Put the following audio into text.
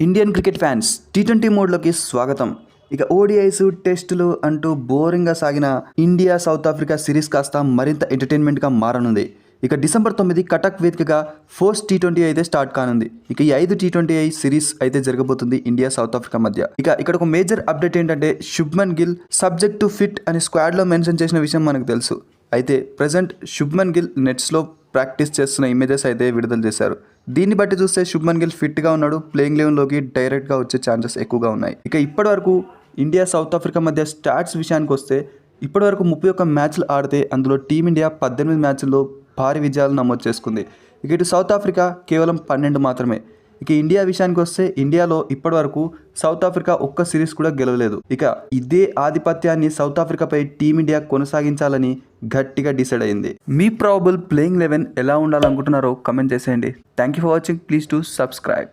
Indian cricket fans T20 మోడ్లోకి స్వాగతం. ఇక ఓడిఐస్ టెస్టులు అంటూ బోరింగ్గా సాగిన ఇండియా సౌత్ ఆఫ్రికా సిరీస్ కాస్త మరింత ఎంటర్టైన్మెంట్గా మారనుంది. ఇక డిసెంబర్ 9 కటక్ వేదికగా ఫస్ట్ టీ20 అయితే స్టార్ట్ కానుంది. ఇక ఈ 5 టీ20 సిరీస్ అయితే జరగబోతుంది ఇండియా సౌత్ ఆఫ్రికా మధ్య. ఇక ఇక్కడ ఒక మేజర్ అప్డేట్ ఏంటంటే Shubman Gill subject to fit అని స్క్వాడ్లో మెన్షన్ చేసిన విషయం మనకు తెలుసు. అయితే ప్రజెంట్ శుభ్మన్ గిల్ నెట్స్లో ప్రాక్టీస్ చేస్తున్న ఇమేజెస్ అయితే విడుదల చేశారు. దీన్ని బట్టి చూస్తే శుభ్మన్ గిల్ ఫిట్గా ఉన్నాడు. ప్లేయింగ్ లెవెన్లోకి డైరెక్ట్గా వచ్చే ఛాన్సెస్ ఎక్కువగా ఉన్నాయి. ఇక ఇప్పటివరకు ఇండియా సౌత్ ఆఫ్రికా మధ్య స్టాట్స్ విషయానికి వస్తే ఇప్పటివరకు 31 మ్యాచ్లు ఆడితే అందులో టీమిండియా 18 మ్యాచ్ల్లో భారీ విజయాలు నమోదు చేసుకుంది. ఇక ఇటు సౌత్ ఆఫ్రికా కేవలం 12 మాత్రమే. ఇక ఇండియా విషయానికి వస్తే ఇండియాలో ఇప్పటివరకు సౌత్ ఆఫ్రికా ఒక్క సిరీస్ కూడా గెలవలేదు. ఇక ఇదే ఆధిపత్యాన్ని సౌత్ ఆఫ్రికాపై టీమిండియా కొనసాగించాలని గట్టిగా డిసైడ్ అయింది. మీ ప్రాబబుల్ ప్లేయింగ్ 11 ఎలా ఉండాలనుకుంటున్నారో కమెంట్ చేసేయండి. Thank you for watching. Please to subscribe.